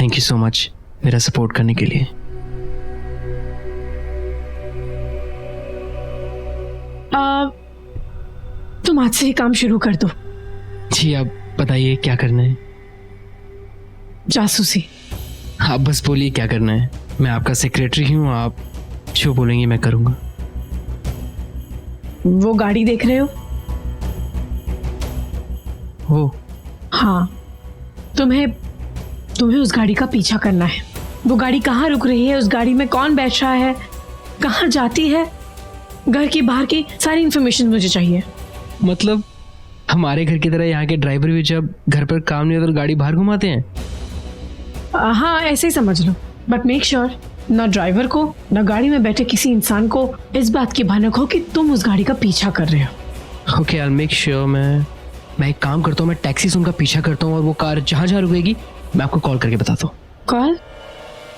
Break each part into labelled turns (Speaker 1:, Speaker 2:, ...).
Speaker 1: Thank you so much मेरा support करने के लिए।
Speaker 2: तुम आज से ही काम शुरू कर दो।
Speaker 1: जी आप बताइए क्या करना है?
Speaker 2: जासूसी।
Speaker 1: आप बस बोलिए क्या करना है, मैं आपका सेक्रेटरी हूँ, आप जो बोलेंगे मैं करूँगा।
Speaker 2: वो गाड़ी देख रहे हो?
Speaker 1: वो?
Speaker 2: हाँ, तुम्हें उस गाड़ी का पीछा करना है। वो गाड़ी कहाँ रुक रही है, उस गाड़ी में कौन बैठ रहा है, कहाँ जाती है, घर की बाहर की सारी इंफॉर्मेशन मुझे चाहिए।
Speaker 1: मतलब हमारे घर की तरह यहाँ के ड्राइवर भी जब घर पर काम नहीं होता तो गाड़ी बाहर घुमाते हैं?
Speaker 2: हाँ ऐसे ही समझ लो, बट मेक श्योर ना ड्राइवर को ना गाड़ी में बैठे किसी इंसान को इस बात की भनक हो कि तुम उस गाड़ी का पीछा कर रहे हो।
Speaker 1: Okay I make sure. मैं एक काम करता हूँ, मैं टैक्सी से उनका पीछा करता हूँ और वो कार जहाँ जहाँ रुकेगी मैं आपको कॉल करके बताता हूँ।
Speaker 2: कॉल?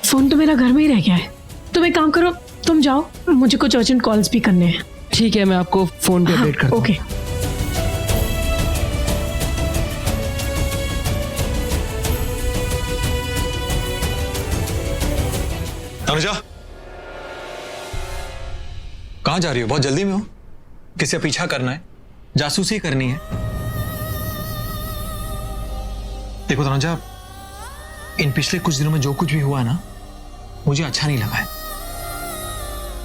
Speaker 2: फोन तो मेरा घर में ही रह गया है। तुम एक काम करो, तुम जाओ, मुझे कुछ अर्जेंट कॉल्स भी करने हैं।
Speaker 1: ठीक है मैं आपको फोन पे अपडेट करता हूँ।
Speaker 2: ओके।
Speaker 3: तनुजा कहाँ जा रही हो? बहुत जल्दी में हो? किसे पीछा करना है? जासूसी करनी है? देखो तनुजा, इन पिछले कुछ दिनों में जो कुछ भी हुआ है ना, मुझे अच्छा नहीं लगा है।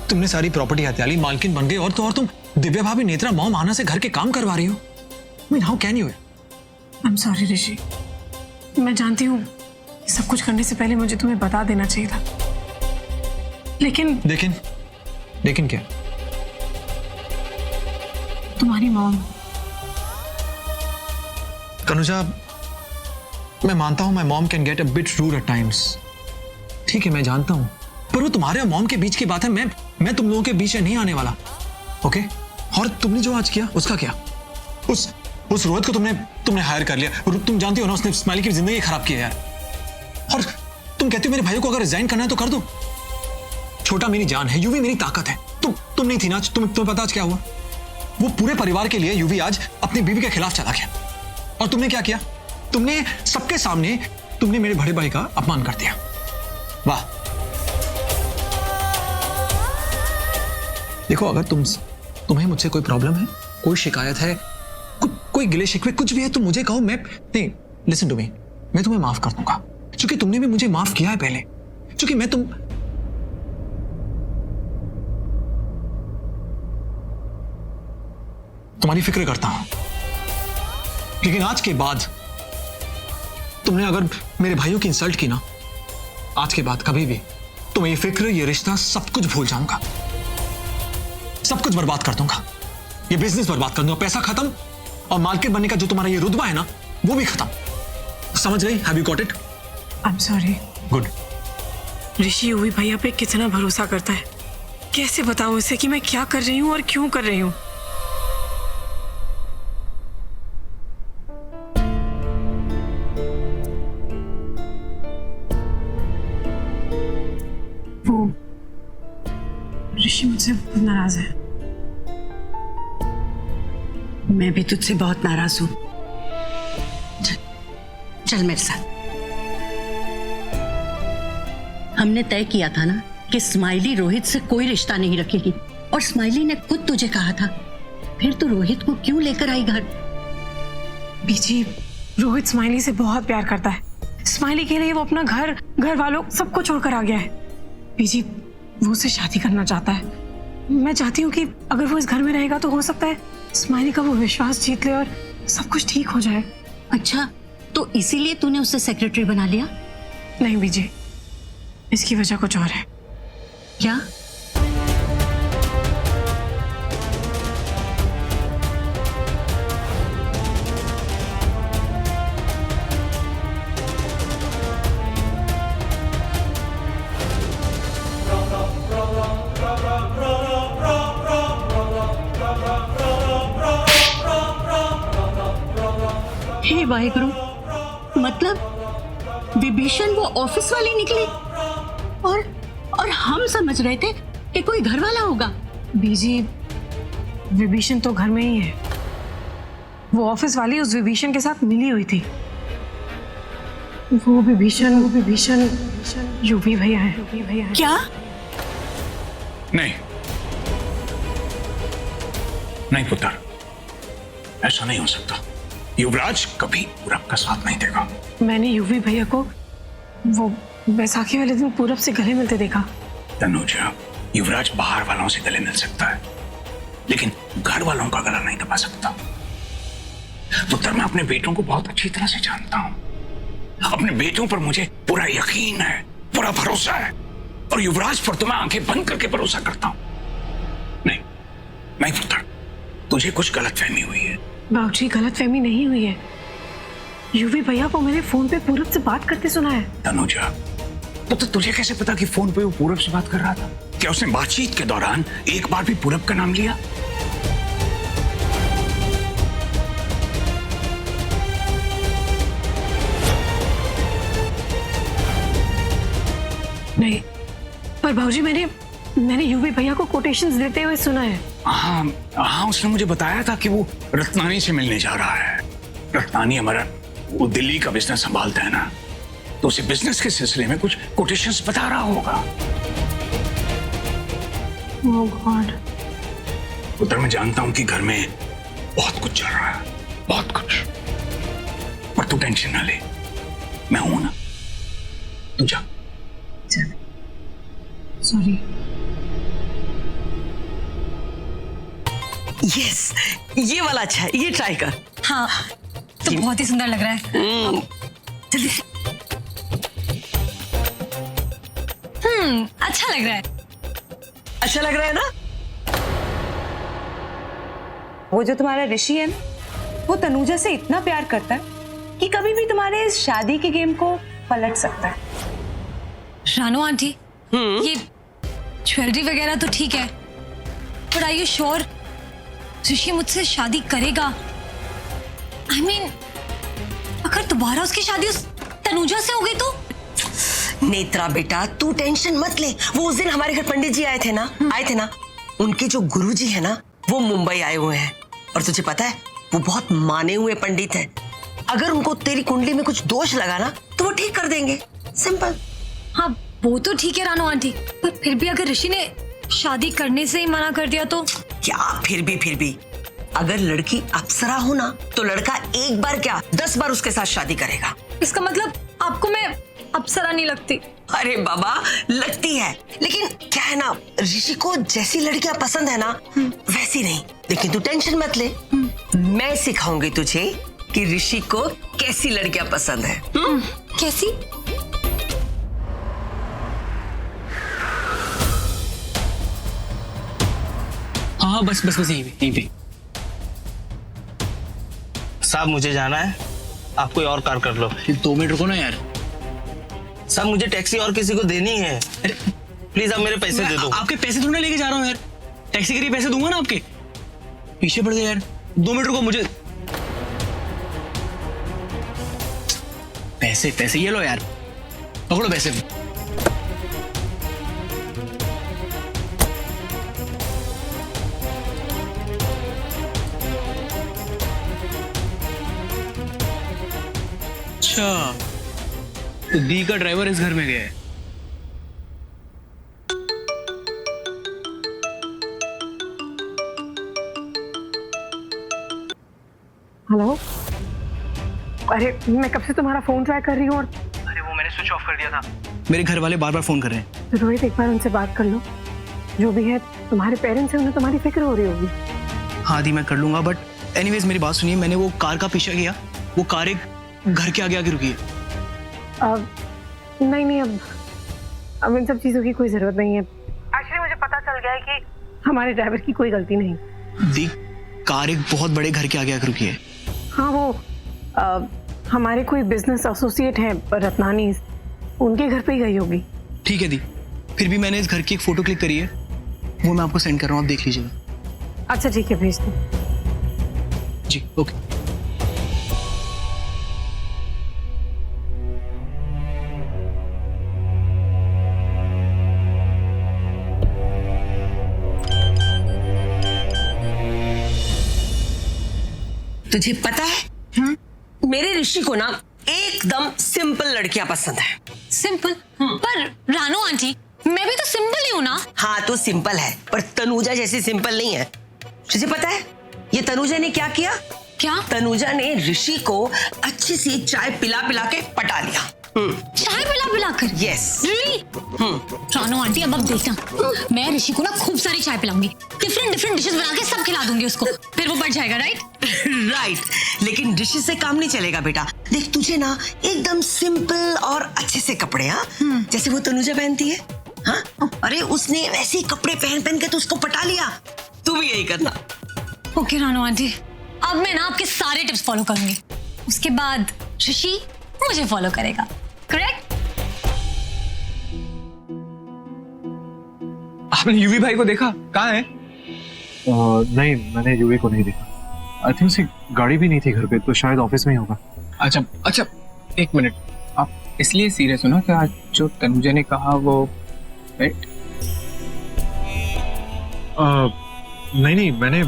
Speaker 3: तुमने सारी प्रॉपर्टी हत्या ली, मालकिन बन गई, और तो और तुम दिव्या भाभी, नेत्रा, मॉम, आना से घर के काम करवा रही हो। I mean, how can you?
Speaker 2: I'm sorry ऋषि, मैं जानती हूँ सब कुछ करने से पहले मुझे तुम्हें बता देना चाहिए था,
Speaker 3: लेकिन क्या?
Speaker 2: तुम्हारी मॉम।
Speaker 3: तनुजा, मैं मानता हूं my mom can get a bit rude at times. ठीक है मैं जानता हूं, पर वो तुम्हारे और मॉम के बीच की बात है। मैं तुम लोगों के बीच में नहीं आने वाला। ओके? और तुमने जो आज किया उसका क्या? उस रोहित को तुमने हायर कर लिया। तुम जानती हो ना, उसने स्माइली की जिंदगी खराब की है यार। और तुम कहते हो मेरे भाइयों को अगर रिजाइन करना है तो कर दो। छोटा मेरी जान है, यूवी मेरी ताकत है। तुम नहीं थी ना, तुम्हें पता आज क्या हुआ? वो पूरे परिवार के लिए यूवी आज अपनी बीवी के खिलाफ चला गया। और तुमने क्या किया? तुमने सबके सामने तुमने मेरे बड़े भाई का अपमान कर दिया। वाह! देखो, अगर तुम्हें मुझसे कोई प्रॉब्लम है, कोई शिकायत है, कोई गिले शिकवे कुछ भी है तो मुझे कहो। नहीं, लिसन टू मी, मैं तुम्हें माफ कर दूंगा क्योंकि तुमने भी मुझे माफ किया है पहले। क्योंकि मैं तुम्हारी फिक्र करता हूं, लेकिन आज के बाद तुमने अगर मेरे भाइयों की इंसल्ट की ना, आज के बाद कभी भी तो मैं ये फिक्र, ये रिश्ता, सब कुछ भूल जाऊंगा, सब कुछ बर्बाद कर दूंगा। ये बिजनेस बर्बाद कर दूंगा, पैसा खत्म, और मार्केट बनने का जो तुम्हारा ये रुतबा है ना, वो भी खत्म। समझ रही? Have you got it?
Speaker 2: I am sorry.
Speaker 3: Good.
Speaker 2: Rishi UV भैया पे कितना भरोसा करता है, कैसे बताऊं इसे कि मैं क्या कर रही हूँ और क्यों कर रही हूँ। ऋषि मुझसे बहुत नाराज है।
Speaker 4: मैं भी तुझसे बहुत नाराज हूं। चल मेरे साथ। हमने तय किया था ना कि स्माइली रोहित से कोई रिश्ता नहीं रखेगी, और स्माइली ने खुद तुझे कहा था। फिर तू रोहित को क्यों लेकर आई घर?
Speaker 2: बीजी, रोहित स्माइली से बहुत प्यार करता है। स्माइली के लिए वो अपना घर वालों सबको छोड़कर आ गया है। बीजी, वो उससे शादी करना चाहता है। मैं चाहती हूँ कि अगर वो इस घर में रहेगा तो हो सकता है स्माइली का वो विश्वास जीत ले और सब कुछ ठीक हो जाए।
Speaker 4: अच्छा, तो इसीलिए तूने उसे सेक्रेटरी बना लिया?
Speaker 2: नहीं बीजी, इसकी वजह कुछ और है।
Speaker 4: क्या? हे वाहिगुरु, मतलब विभीषण वो ऑफिस वाली निकली, और हम समझ रहे थे कि कोई घर वाला होगा।
Speaker 2: बीजी, विभीषण तो घर में ही है। वो ऑफिस वाली उस विभीषण के साथ मिली हुई थी। वो विभीषण यूवी भैया है।
Speaker 4: क्या?
Speaker 5: नहीं नहीं पुत्र, ऐसा नहीं हो सकता। युवराज कभी पूरब का साथ नहीं देगा।
Speaker 2: मैंने यूवी भैया को वो बैसाखी वाले दिन पूरब से गले मिलते देखा।
Speaker 5: तनुजा, युवराज बाहर वालों से गले मिल सकता है, लेकिन घर वालों का गला नहीं दबा सकता। पुत्र, मैं अपने बेटों को बहुत अच्छी तरह से जानता हूं। अपने बेटों पर मुझे पूरा यकीन है, पूरा भरोसा है, और युवराज पर तो मैं आंखें बंद करके भरोसा करता हूं। नहीं नहीं पुत्र, तुझे कुछ गलतफहमी हुई है।
Speaker 2: बाबूजी, गलतफहमी नहीं हुई है। यूवी भैया को मैंने फोन पे पूरब से बात करते सुना है।
Speaker 5: तनुजा, तो तुझे कैसे पता कि फोन पे वो पूरब से बात कर रहा था? क्या उसने बातचीत के दौरान एक बार भी पूरब का नाम लिया?
Speaker 2: नहीं, पर बाबूजी मैंने यूवी भैया को कोटेशंस देते हुए सुना है।
Speaker 5: हाँ हाँ, उसने मुझे बताया था कि वो रत्नानी से मिलने जा रहा है। रत्नानी हमारा वो दिल्ली का बिजनेस संभालता है ना, तो उसे बिजनेस के सिलसिले में कुछ कोटेशंस बता रहा होगा।
Speaker 2: ओह गॉड।
Speaker 5: उधर मैं जानता हूं कि घर में बहुत कुछ चल रहा है, बहुत कुछ, पर तू टेंशन ना ले, मैं हूं ना। तू जा।
Speaker 2: सॉरी।
Speaker 6: यस, ये वाला अच्छा है, ये ट्राई कर।
Speaker 7: हाँ, तो बहुत ही सुंदर लग रहा है।
Speaker 6: जल्दी।
Speaker 7: अच्छा लग रहा है।
Speaker 6: अच्छा लग रहा है ना?
Speaker 8: वो जो तुम्हारा ऋषि है ना, वो तनुजा से इतना प्यार करता है कि कभी भी तुम्हारे इस शादी के गेम को पलट सकता है।
Speaker 7: रानू आंटी, ये ज्वेलरी वगैरह तो ठीक है, पर आर यू श्योर ऋषि मुझसे शादी करेगा? I mean, अगर दोबारा उसकी शादी उस तनुजा से हो गई तो?
Speaker 6: नेत्रा बेटा, तू टेंशन मत ले। वो उस दिन हमारे घर पंडित जी आए थे ना, उनके जो गुरुजी है ना, वो मुंबई आए हुए हैं, और तुझे पता है वो बहुत माने हुए पंडित हैं। अगर उनको तेरी कुंडली में कुछ दोष लगा ना, तो वो ठीक कर देंगे। सिंपल।
Speaker 7: हाँ, वो तो ठीक है रानू आंटी, पर फिर भी अगर ऋषि ने शादी करने से ही मना कर दिया तो?
Speaker 6: क्या फिर भी अगर लड़की अप्सरा हो ना, तो लड़का एक बार क्या 10 बार उसके साथ शादी करेगा।
Speaker 7: इसका मतलब आपको मैं अप्सरा नहीं लगती?
Speaker 6: अरे बाबा, लगती है, लेकिन क्या है ना, ऋषि को जैसी लड़कियां पसंद है ना, वैसी नहीं। लेकिन तू टेंशन मत ले, मैं सिखाऊंगी तुझे कि ऋषि को कैसी लड़कियां पसंद है।
Speaker 7: कैसी?
Speaker 1: हाँ बस यहीं पे।
Speaker 9: साहब मुझे जाना है, आप कोई और कार कर लो।
Speaker 1: 2 मिनट रुको ना यार।
Speaker 9: साहब मुझे टैक्सी और किसी को देनी है।
Speaker 1: अरे
Speaker 9: प्लीज आप मेरे पैसे दे दो।
Speaker 1: आपके पैसे थोड़ा लेके जा रहा हूँ यार, टैक्सी के लिए पैसे दूंगा ना आपके। पीछे पड़ गए यार, 2 मिनट रुको मुझे। पैसे ये लो यार, पकड़ो पैसे। अच्छा, तो दी का ड्राइवर इस घर में गया है।
Speaker 2: हेलो। अरे मैं कब से तुम्हारा फोन ट्राई कर रही हूँ, और
Speaker 1: अरे वो मैंने स्विच ऑफ कर दिया था। मेरे घर वाले बार बार फोन कर रहे हैं।
Speaker 2: रोहित, एक बार उनसे बात कर लो। जो भी है, तुम्हारे पेरेंट्स हैं, उन्हें तुम्हारी फिक्र हो रही होगी।
Speaker 1: हाँ दी, मैं कर लूंगा, बट एनीवेज मेरी बात सुनिए। मैंने वो कार का पीछा किया, वो कार एक घर के आगे रुकी है।
Speaker 2: अब नहीं, अब इन सब चीजों की कोई जरूरत नहीं है। एक्चुअली मुझे पता चल गया है कि हमारे ड्राइवर की कोई गलती नहीं।
Speaker 1: दी, कार एक बहुत बड़े घर के आगे रुकी है।
Speaker 2: हाँ, वो हमारे कोई बिजनेस एसोसिएट है रत्नानी, उनके घर पे ही गई होगी।
Speaker 1: ठीक है दी, फिर भी मैंने इस घर की एक फोटो क्लिक करी है, वो मैं आपको सेंड कर रहा हूँ, आप देख लीजिएगा।
Speaker 2: अच्छा ठीक है, भेज दो।
Speaker 1: जी ओके।
Speaker 6: तुझे पता है, मेरे ऋषि को ना एकदम सिंपल लड़कियां पसंद है।
Speaker 7: सिंपल? पर रानू आंटी, मैं भी तो सिंपल ही हूँ ना।
Speaker 6: हाँ तो सिंपल है, पर तनुजा जैसी सिंपल नहीं है। तुझे पता है ये तनुजा ने क्या किया?
Speaker 7: क्या?
Speaker 6: तनुजा ने ऋषि को अच्छी सी चाय पिला पिला के पटा लिया।
Speaker 7: चाय पिला कर?
Speaker 6: यस।
Speaker 7: रानू आंटी, अब देखना, मैं ऋषि को ना खूब सारी चाय पिलाऊंगी, डिफरेंट डिशेस बना के सब खिला दूंगी उसको, फिर वो बढ़ जाएगा। राइट
Speaker 6: राइट, लेकिन ऋषि से काम नहीं चलेगा बेटा। देख तुझे ना एकदम सिंपल और अच्छे से कपड़े, हाँ जैसे वो तनुजा पहनती है। हाँ अरे उसने वैसे ही कपड़े पहन पहन के तो उसको पटा लिया, तू भी यही करना।
Speaker 7: ओके रानू आंटी, अब मैं ना आपके सारे टिप्स फॉलो करूंगी, उसके बाद ऋषि मुझे फॉलो करेगा। करेक्ट?
Speaker 3: आपने यूवी भाई को देखा? कहाँ है?
Speaker 10: नहीं, मैंने यूवी को नहीं देखा। आई थिंक उसकी गाड़ी भी नहीं थी घर पे, तो शायद ऑफिस में ही होगा।
Speaker 11: अच्छा, एक मिनट, आप इसलिए सीरियस हो ना कि आज जो तनुजा ने कहा वो राइट?
Speaker 10: नहीं, मैंने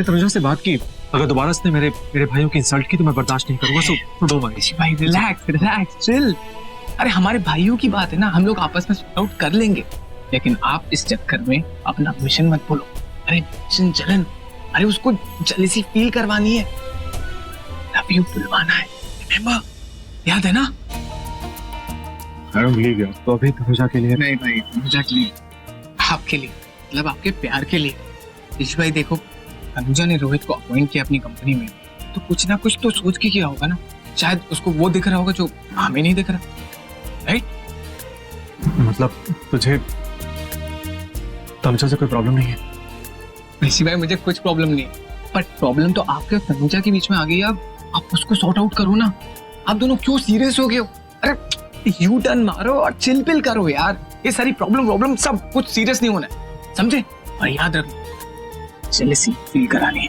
Speaker 10: तनुजा से बात की। अगर दोबारा उसने मेरे भाइयों की इंसल्ट की तो मैं बर्दाश्त नहीं करूंगा। सो डोंट वरी
Speaker 11: भाई, रिलैक्स, चिल। अरे हमारे भाइयों की बात है ना, हम लोग आपस में सॉर्ट आउट कर लेंगे। लेकिन आप इस चक्कर में अपना मिशन मत बोलो। अरे मिशन जलन, अरे उसको जलीसी फील करवानी है, लव यू बुलवाना है, रिमेंबर? याद है ना?
Speaker 10: आई डोंट बिलीव यार। तो अभी तनुजा के लिए?
Speaker 11: नहीं भाई, तनुजा के लिए, आपके लिए, मतलब आपके प्यार के लिए। ऋषि भाई देखो, तनुजा ने रोहित को अपॉइंट किया अपनी कंपनी में, तो कुछ ना कुछ तो सोच के किया होगा ना। शायद उसको वो दिख रहा होगा जो हमें नहीं दिख रहा, राइट?
Speaker 10: मतलब तुझे तनुजा से कोई प्रॉब्लम नहीं है?
Speaker 11: ऋषि भाई मुझे कुछ प्रॉब्लम नहीं है, पर प्रॉब्लम तो आपके और तनुजा के बीच में आ गई। आप उसको सॉर्ट आउट करो ना। आप दोनों क्यों सीरियस हो गए हो? अरे यू टर्न मारो और चिल पिल करो यार। ये सारी प्रॉब्लम सब कुछ सीरियस नहीं होना है, समझे? और याद रखो, जेलसी फील करानी है,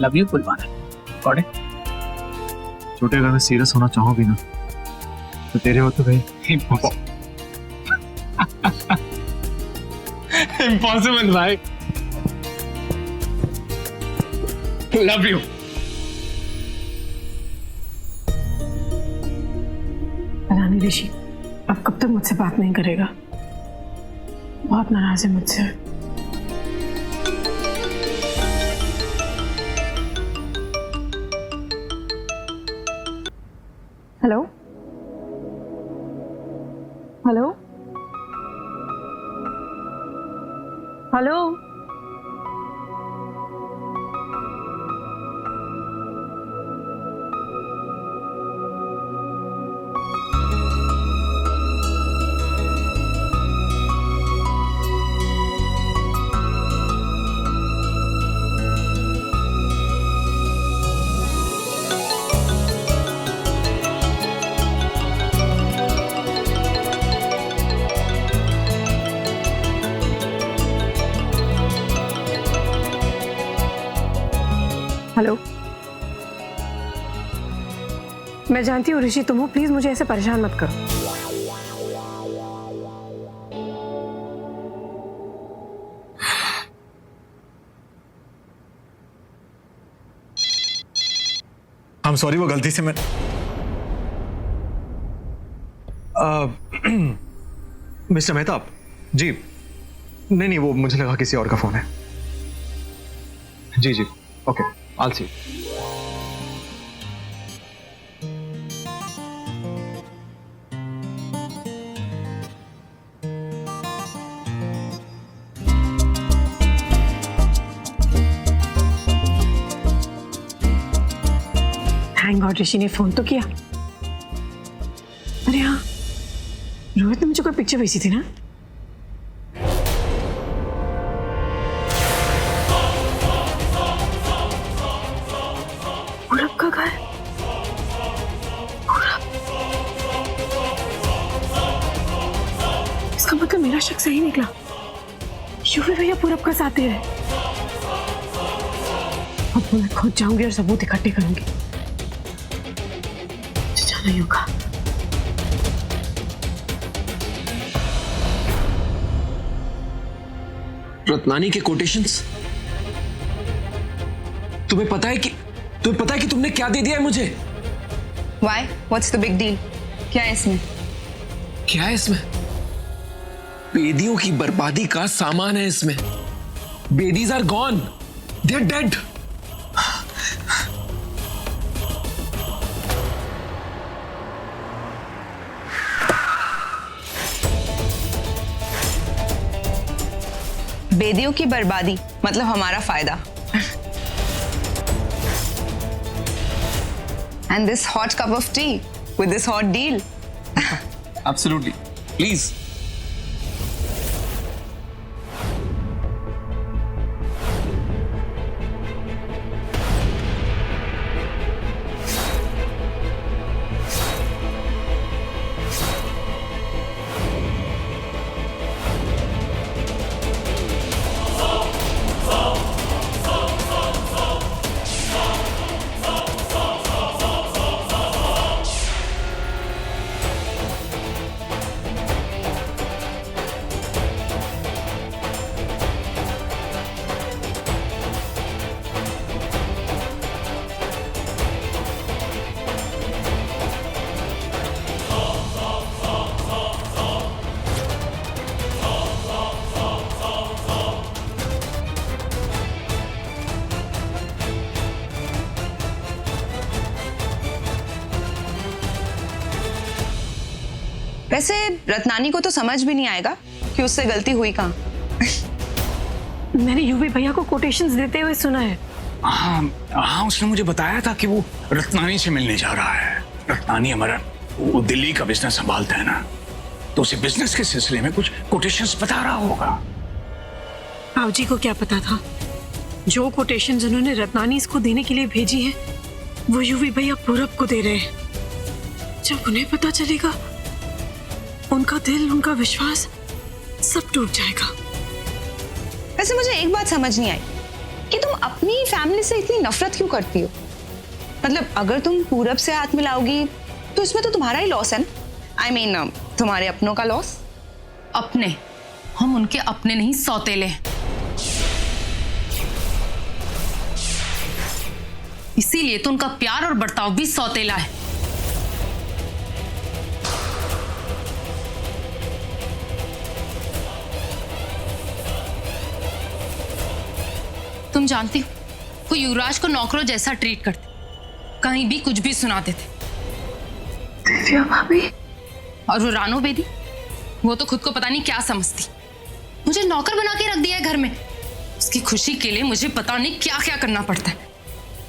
Speaker 11: लव यू बुलवाना है। Got it?
Speaker 10: छोटे, अगर मैं सीरियस होना चाहूँ भी ना, तो तेरे हो तो भाई
Speaker 11: इम्पॉसिबल भाई। Love you.
Speaker 2: पता नहीं ऋषि अब कब तक मुझसे बात नहीं करेगा, बहुत नाराज है मुझसे। Hello hello hello, hello. मैं जानती हूँ ऋषि तुम हो, प्लीज मुझे ऐसे परेशान मत करो।
Speaker 3: I'm sorry, वो गलती से मैं मिस्टर मेहता जी, नहीं वो मुझे लगा किसी और का फोन है। जी okay, I'll see you.
Speaker 2: Thank God Rishi ने फोन तो किया। अरे हाँ, रोहित ने मुझे कोई पिक्चर भेजी थी ना। पूरब का घर, पूरब। इसका मतलब मेरा शक सही निकला। यूवी भैया पूरब का साथी है। अब मैं खुद जाऊंगी और सबूत इकट्ठे करूंगी। जाना ही होगा।
Speaker 3: रत्नानी के कोटेशंस, तुम्हें पता है कि तुमने क्या दे दिया है मुझे?
Speaker 8: Why? What's the big deal? क्या है इसमें?
Speaker 11: क्या है इसमें? बेदियों की बर्बादी का सामान है इसमें। Bedis are gone, they are dead.
Speaker 8: बेदियों की बर्बादी मतलब हमारा फायदा। And this hot cup of tea with this hot deal.
Speaker 11: Absolutely. Please.
Speaker 8: वैसे रत्नानी को तो समझ भी नहीं आएगा कि उससे गलती हुई कहाँ।
Speaker 2: मैंने यूवी भैया को कोटेशंस देते हुए सुना है।
Speaker 5: हाँ, उसने मुझे बताया था कि वो रत्नानी से मिलने जा रहा है। रत्नानी हमारा वो दिल्ली का बिजनेस संभालता है ना, तो उसे बिजनेस के सिलसिले में कुछ कोटेशंस बता रहा होगा।
Speaker 2: आओ जी को क्या पता था, जो कोटेशंस उन्होंने रत्नानी इसको देने के लिए भेजी है वो यूवी भैया पूरब को दे रहे हैं। जब उन्हें पता चलेगा उनका दिल, उनका विश्वास सब टूट जाएगा।
Speaker 8: वैसे मुझे एक बात समझ नहीं आई कि तुम अपनी फैमिली से इतनी नफरत क्यों करती हो। मतलब अगर तुम पूरब से हाथ मिलाओगी तो इसमें तो तुम्हारा ही लॉस है ना। I mean, तुम्हारे अपनों का लॉस।
Speaker 7: अपने? हम उनके अपने नहीं, सौतेले हैं। इसीलिए तो उनका प्यार और बर्ताव भी सौतेला है। तुम जानती हो, वो युवराज को नौकरों जैसा ट्रीट करते, कहीं भी कुछ भी सुनाते थे।
Speaker 2: दिव्या भाभी।
Speaker 7: और वो रानो बेदी, वो तो खुद को पता नहीं क्या समझती, मुझे नौकर बना के रख दिया है घर में। उसकी खुशी के लिए मुझे पता नहीं क्या क्या करना पड़ता है।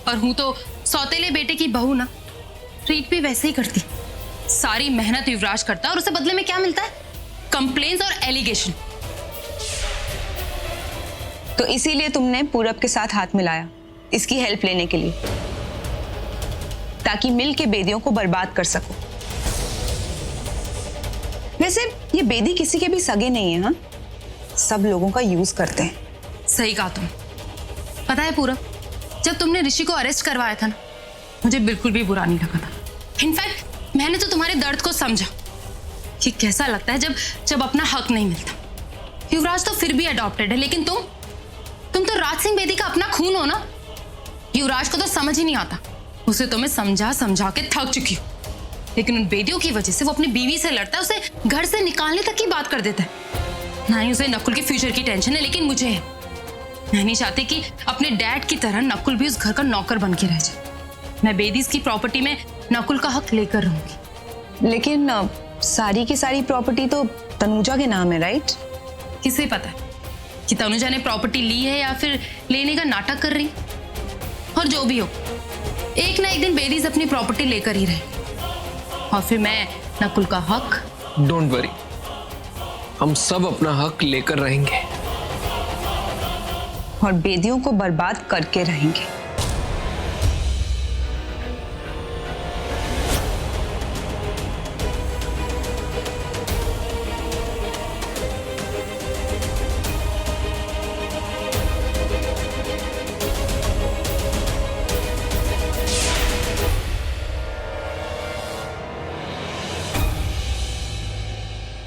Speaker 7: और हूं तो सौतेले बेटे की बहू ना, ट्रीट भी वैसे ही करती। सारी मेहनत युवराज करता है और उसे बदले में क्या मिलता है? कंप्लेंट्स और एलिगेशन।
Speaker 8: तो इसीलिए तुमने पूरब के साथ हाथ मिलाया, इसकी हेल्प लेने के लिए, ताकि मिल के बेदियों को बर्बाद कर सको। वैसे ये बेदी किसी के भी सगे नहीं है, हाँ? सब लोगों का यूज करते हैं।
Speaker 7: सही कहा तुम। पता है पूरब, जब तुमने ऋषि को अरेस्ट करवाया था ना, मुझे बिल्कुल भी बुरा नहीं लगा था। इनफैक्ट मैंने तो तुम्हारे दर्द को समझा कि कैसा लगता है जब अपना हक नहीं मिलता। युवराज तो फिर भी अडॉप्टेड है, लेकिन तुम तो राज सिंह बेदी का अपना खून हो ना। युवराज को तो समझ ही नहीं आता, उसे तो मैं समझा के थक चुकी हूँ। लेकिन उन बेदियों की वजह से वो अपनी बीवी से लड़ता है, उसे घर से निकालने तक की बात कर देता है। ना ही उसे नकुल के फ्यूचर की टेंशन है, लेकिन मुझे है। मैं नहीं चाहती कि अपने डैड की तरह नकुल भी उस घर का नौकर बन के रह जाए। मैं बेदीज की प्रॉपर्टी में नकुल का हक लेकर रहूंगी।
Speaker 8: लेकिन सारी की सारी प्रॉपर्टी तो तनुजा के नाम है, राइट?
Speaker 7: किसे पता है कि तनुजा ने प्रॉपर्टी ली है या फिर लेने का नाटक कर रही। और जो भी हो, एक ना एक दिन बेदीज अपनी प्रॉपर्टी लेकर ही रहे, और फिर मैं नकुल का हक।
Speaker 11: डोंट वरी, हम सब अपना हक लेकर रहेंगे
Speaker 8: और बेदियों को बर्बाद करके रहेंगे।